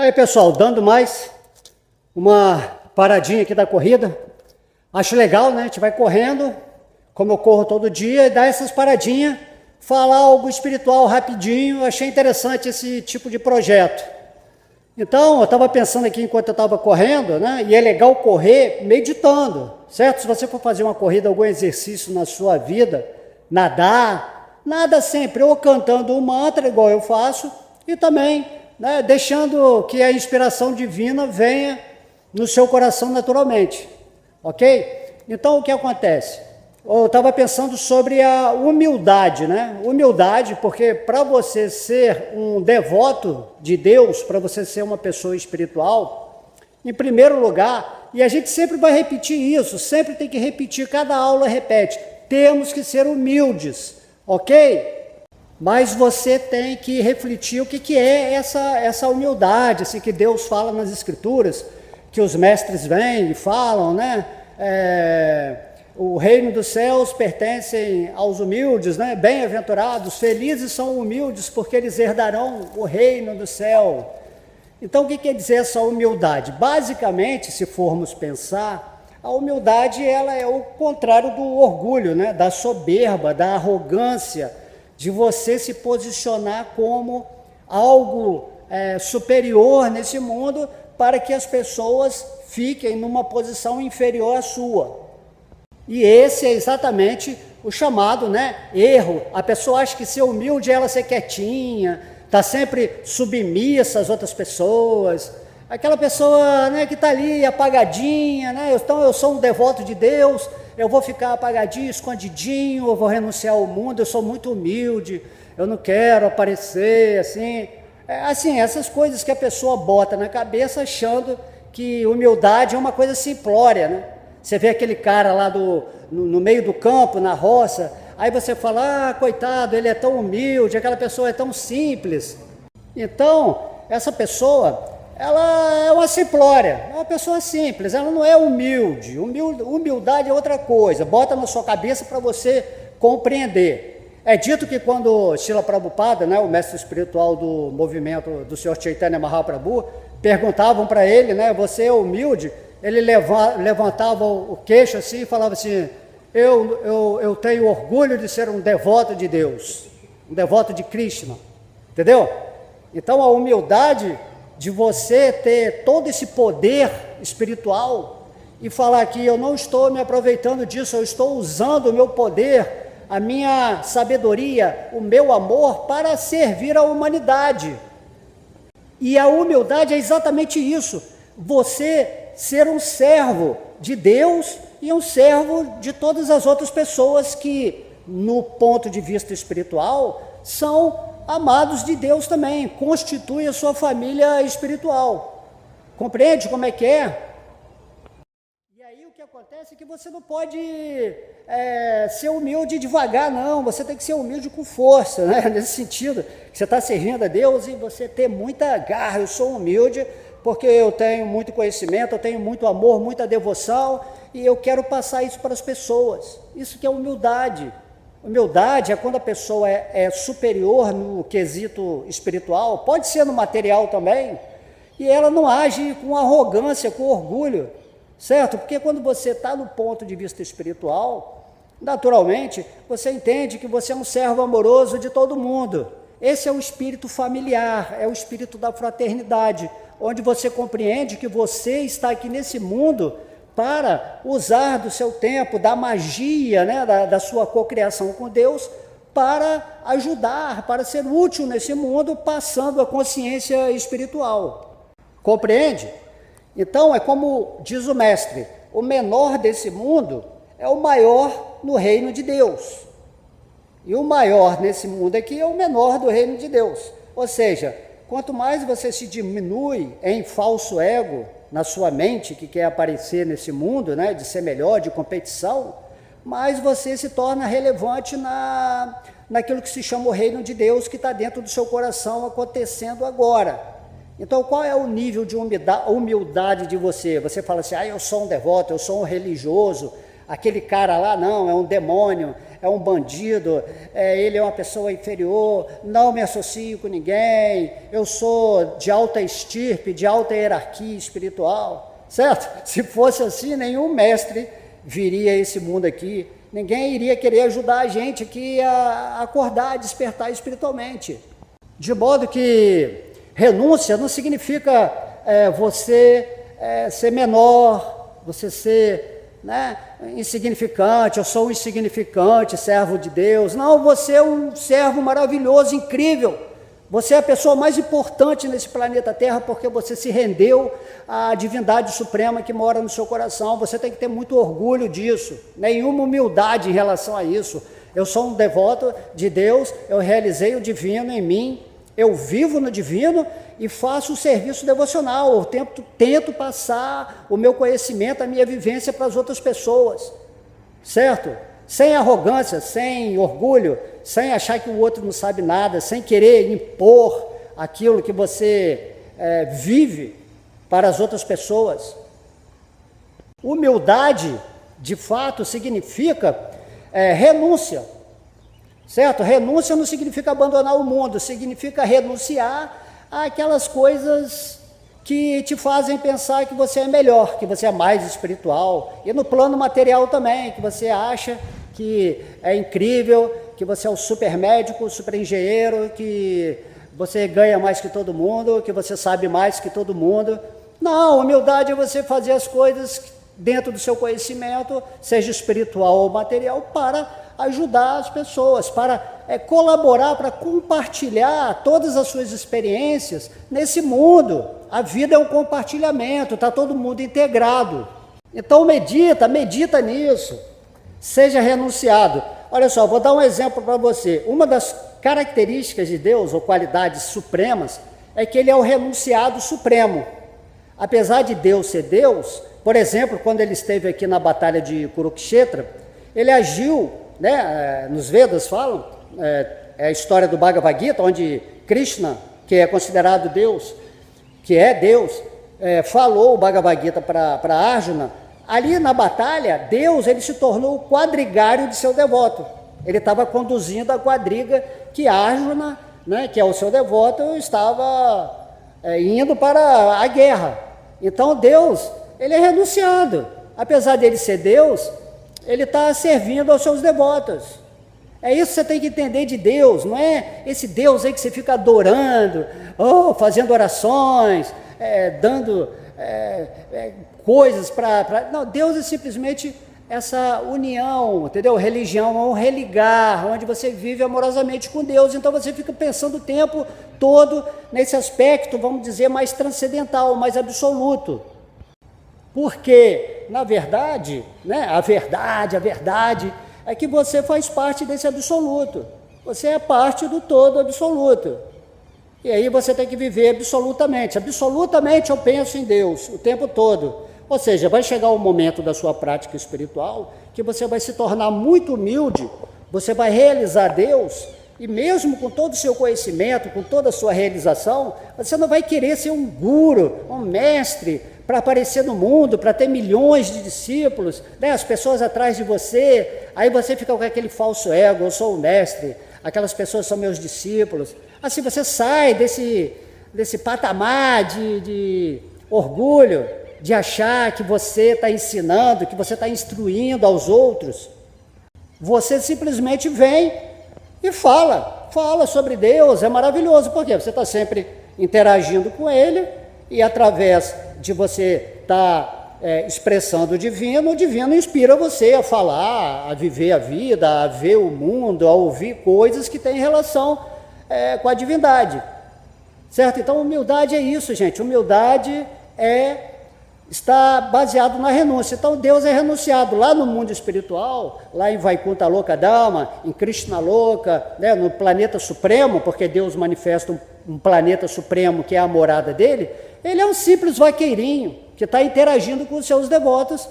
Aí, pessoal, dando mais uma paradinha aqui da corrida. Acho legal, né? A gente vai correndo, como eu corro todo dia, e dá essas paradinhas, falar algo espiritual rapidinho. Achei interessante esse tipo de projeto. Então, eu estava pensando aqui enquanto eu estava correndo, né? E é legal correr meditando, certo? Se você for fazer uma corrida, algum exercício na sua vida, nadar, nada sempre, ou cantando um mantra, igual eu faço, e também, né, deixando que a inspiração divina venha no seu coração naturalmente, ok? Então, o que acontece? Eu estava pensando sobre a humildade, né? Humildade, porque para você ser um devoto de Deus, para você ser uma pessoa espiritual, em primeiro lugar, e a gente sempre vai repetir isso, sempre tem que repetir, cada aula repete, temos que ser humildes, ok? Mas você tem que refletir o que é essa humildade, assim, que Deus fala nas Escrituras, que os mestres vêm e falam, né? O reino dos céus pertence aos humildes, né? Bem-aventurados, felizes são humildes, porque eles herdarão o reino do céu. Então, o que quer dizer essa humildade? Basicamente, se formos pensar, a humildade ela é o contrário do orgulho, né? Da soberba, da arrogância, de você se posicionar como algo superior nesse mundo para que as pessoas fiquem numa posição inferior à sua. E esse é exatamente o chamado, né, erro. A pessoa acha que ser humilde é ela ser quietinha, está sempre submissa às outras pessoas. Aquela pessoa, né, que está ali apagadinha, né, então eu sou um devoto de Deus, eu vou ficar apagadinho, escondidinho, eu vou renunciar ao mundo, eu sou muito humilde, eu não quero aparecer, assim. Assim, essas coisas que a pessoa bota na cabeça achando que humildade é uma coisa simplória, né? Você vê aquele cara lá no meio do campo, na roça, aí você fala, coitado, ele é tão humilde, aquela pessoa é tão simples. Então, essa pessoa, ela é uma simplória, é uma pessoa simples, ela não é humilde. Humildade é outra coisa, bota na sua cabeça para você compreender. É dito que quando Srila Prabhupada, né, o mestre espiritual do movimento do Sr. Chaitanya Mahaprabhu, perguntavam para ele, né, você é humilde? Ele levantava o queixo assim e falava assim, eu tenho orgulho de ser um devoto de Deus, um devoto de Krishna, entendeu? Então a humildade de você ter todo esse poder espiritual e falar que eu não estou me aproveitando disso, eu estou usando o meu poder, a minha sabedoria, o meu amor para servir a humanidade. E a humildade é exatamente isso, você ser um servo de Deus e um servo de todas as outras pessoas que, no ponto de vista espiritual, são amados de Deus também, constituem a sua família espiritual. Compreende como é que é? E aí o que acontece é que você não pode ser humilde devagar, não, você tem que ser humilde com força, né? Nesse sentido, você está servindo a Deus e você ter muita garra, eu sou humilde, porque eu tenho muito conhecimento, eu tenho muito amor, muita devoção, e eu quero passar isso para as pessoas. Isso que é humildade. Humildade é quando a pessoa é superior no quesito espiritual, pode ser no material também, e ela não age com arrogância, com orgulho, certo? Porque quando você está no ponto de vista espiritual, naturalmente, você entende que você é um servo amoroso de todo mundo. Esse é o espírito familiar, é o espírito da fraternidade, onde você compreende que você está aqui nesse mundo para usar do seu tempo, da magia, né, da sua cocriação com Deus, para ajudar, para ser útil nesse mundo, passando a consciência espiritual. Compreende? Então, é como diz o mestre, o menor desse mundo é o maior no reino de Deus. E o maior nesse mundo aqui é o menor do reino de Deus. Ou seja, quanto mais você se diminui em falso ego na sua mente, que quer aparecer nesse mundo, né, de ser melhor, de competição, mais você se torna relevante naquilo que se chama o reino de Deus, que está dentro do seu coração acontecendo agora. Então, qual é o nível de humildade de você? Você fala assim, eu sou um devoto, eu sou um religioso, aquele cara lá não, é um demônio, é um bandido, ele é uma pessoa inferior, não me associo com ninguém, eu sou de alta estirpe, de alta hierarquia espiritual, certo? Se fosse assim, nenhum mestre viria a esse mundo aqui, ninguém iria querer ajudar a gente aqui a acordar, a despertar espiritualmente. De modo que renúncia não significa você ser menor, você ser insignificante, eu sou um insignificante, servo de Deus. Não, você é um servo maravilhoso, incrível. Você é a pessoa mais importante nesse planeta Terra porque você se rendeu à divindade suprema que mora no seu coração. Você tem que ter muito orgulho disso, nenhuma humildade em relação a isso. Eu sou um devoto de Deus, eu realizei o divino em mim, eu vivo no divino e faço o serviço devocional, eu tento passar o meu conhecimento, a minha vivência para as outras pessoas, certo? Sem arrogância, sem orgulho, sem achar que o outro não sabe nada, sem querer impor aquilo que você vive para as outras pessoas. Humildade, de fato, significa renúncia, certo? Renúncia não significa abandonar o mundo, significa renunciar àquelas coisas que te fazem pensar que você é melhor, que você é mais espiritual, e no plano material também, que você acha que é incrível, que você é o super médico, super engenheiro, que você ganha mais que todo mundo, que você sabe mais que todo mundo. Não, humildade é você fazer as coisas dentro do seu conhecimento, seja espiritual ou material, para ajudar as pessoas, para colaborar, para compartilhar todas as suas experiências nesse mundo. A vida é um compartilhamento, está todo mundo integrado. Então medita nisso, seja renunciado. Olha só, vou dar um exemplo para você. Uma das características de Deus, ou qualidades supremas, é que ele é o renunciado supremo. Apesar de Deus ser Deus, por exemplo, quando ele esteve aqui na batalha de Kurukshetra, ele agiu, nos Vedas falam, é a história do Bhagavad Gita, onde Krishna, que é considerado Deus, que é Deus, falou o Bhagavad Gita para Arjuna. Ali na batalha, Deus ele se tornou o quadrigário de seu devoto. Ele estava conduzindo a quadriga que Arjuna, que é o seu devoto, estava indo para a guerra. Então Deus, ele é renunciado. Apesar de ele ser Deus, ele está servindo aos seus devotos. É isso que você tem que entender de Deus, não é esse Deus aí que você fica adorando, fazendo orações, dando coisas para... Não, Deus é simplesmente essa união, entendeu? Religião é um religar, onde você vive amorosamente com Deus, então você fica pensando o tempo todo nesse aspecto, vamos dizer, mais transcendental, mais absoluto. Porque, na verdade, a verdade é que você faz parte desse absoluto. Você é parte do todo absoluto. E aí você tem que viver absolutamente. Absolutamente eu penso em Deus o tempo todo. Ou seja, vai chegar um momento da sua prática espiritual que você vai se tornar muito humilde, você vai realizar Deus, e mesmo com todo o seu conhecimento, com toda a sua realização, você não vai querer ser um guru, um mestre, para aparecer no mundo, para ter milhões de discípulos, as pessoas atrás de você, aí você fica com aquele falso ego, eu sou o mestre, aquelas pessoas são meus discípulos. Assim você sai desse patamar de orgulho, de achar que você está ensinando, que você está instruindo aos outros. Você simplesmente vem e fala sobre Deus, é maravilhoso, porque você está sempre interagindo com Ele, e através de você estar expressando o divino inspira você a falar, a viver a vida, a ver o mundo, a ouvir coisas que têm relação com a divindade, certo? Então humildade é isso, gente, humildade está baseado na renúncia. Então Deus é renunciado lá no mundo espiritual, lá em Vaikuntha Loka Dhamma, em Krishna Loka, no planeta supremo, porque Deus manifesta um planeta supremo que é a morada dele. Ele é um simples vaqueirinho que está interagindo com os seus devotos,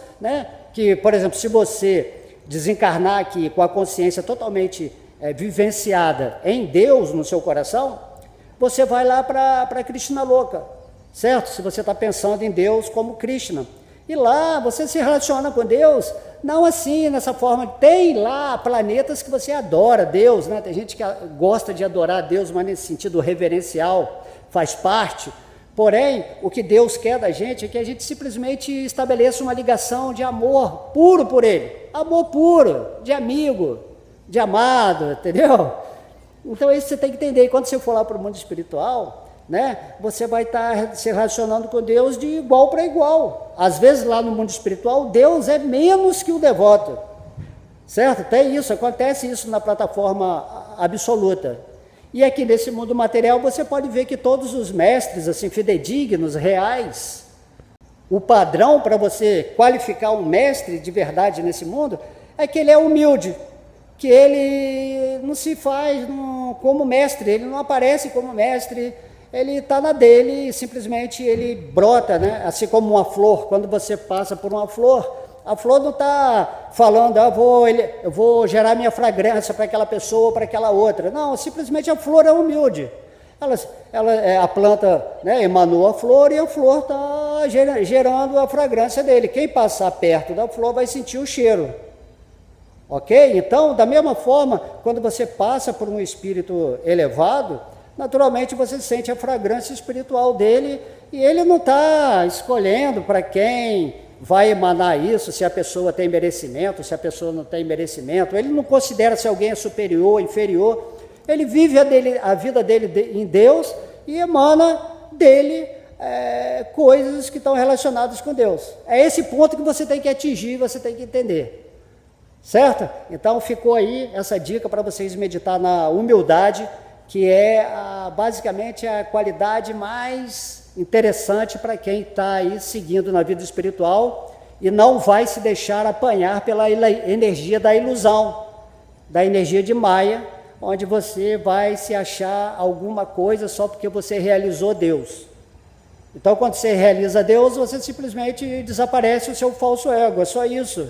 que, por exemplo, se você desencarnar aqui com a consciência totalmente vivenciada em Deus no seu coração, você vai lá para Krishna Loka, certo? Se você está pensando em Deus como Krishna. E lá você se relaciona com Deus, não assim, nessa forma. Tem lá planetas que você adora Deus, né? Tem gente que gosta de adorar Deus, mas nesse sentido reverencial, faz parte. Porém, o que Deus quer da gente é que a gente simplesmente estabeleça uma ligação de amor puro por Ele. Amor puro, de amigo, de amado, entendeu? Então isso você tem que entender. E quando você for lá para o mundo espiritual, né, você vai estar se relacionando com Deus de igual para igual. Às vezes lá no mundo espiritual, Deus é menos que o devoto. Certo? Tem isso, acontece isso na plataforma absoluta. E aqui nesse mundo material você pode ver que todos os mestres, assim, fidedignos, reais, o padrão para você qualificar um mestre de verdade nesse mundo é que ele é humilde, que ele não se faz como mestre, ele não aparece como mestre, ele está na dele, simplesmente ele brota, né? Assim como uma flor, quando você passa por uma flor, a flor não está falando, eu vou gerar minha fragrância para aquela pessoa ou para aquela outra. Não, simplesmente a flor é humilde. A planta, né, emanou a flor e a flor está gerando a fragrância dele. Quem passar perto da flor vai sentir o cheiro. Ok? Então, da mesma forma, quando você passa por um espírito elevado, naturalmente você sente a fragrância espiritual dele e ele não está escolhendo para quem vai emanar isso, se a pessoa tem merecimento, se a pessoa não tem merecimento. Ele não considera se alguém é superior ou inferior. Ele vive a vida dele em Deus e emana dele coisas que estão relacionadas com Deus. É esse ponto que você tem que atingir, você tem que entender. Certo? Então ficou aí essa dica para vocês meditar na humildade, que é basicamente a qualidade mais interessante para quem está aí seguindo na vida espiritual e não vai se deixar apanhar pela energia da ilusão, da energia de Maia, onde você vai se achar alguma coisa só porque você realizou Deus. Então, quando você realiza Deus, você simplesmente desaparece o seu falso ego, é só isso.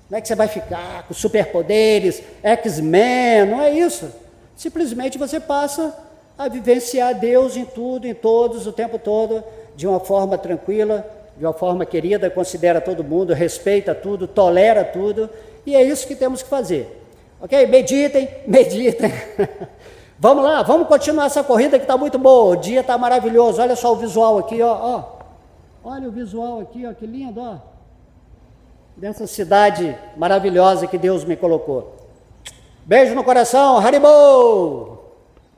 Não é que você vai ficar com superpoderes, X-Men, não é isso. Simplesmente você passa a vivenciar Deus em tudo, em todos, o tempo todo, de uma forma tranquila, de uma forma querida, considera todo mundo, respeita tudo, tolera tudo, e é isso que temos que fazer. Ok? Meditem, meditem. Vamos lá, vamos continuar essa corrida que está muito boa, o dia está maravilhoso, olha só o visual aqui, ó. Olha o visual aqui, ó, que lindo, ó. Dessa cidade maravilhosa que Deus me colocou. Beijo no coração, Haribo!